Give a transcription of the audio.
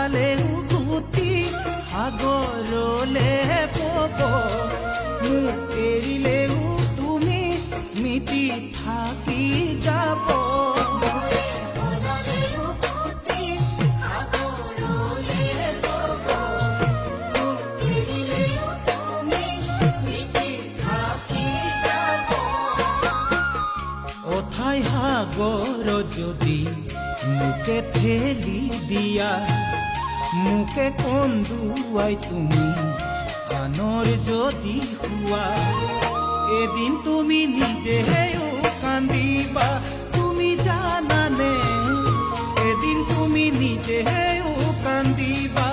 হেৰালেও গুটি সাগৰলে পব, মোক এৰিলেও তুমি স্মৃতি থাকি যাব। অথাই সাগৰ যদি মোকে ঠেলি দিয়া, মোকে কন্দুৱাই তুমি আনৰ যদি হোৱা, এদিন তুমি নিজেও কান্দিবা। তুমি জানানে, এদিন তুমি নিজেও কান্দিবা।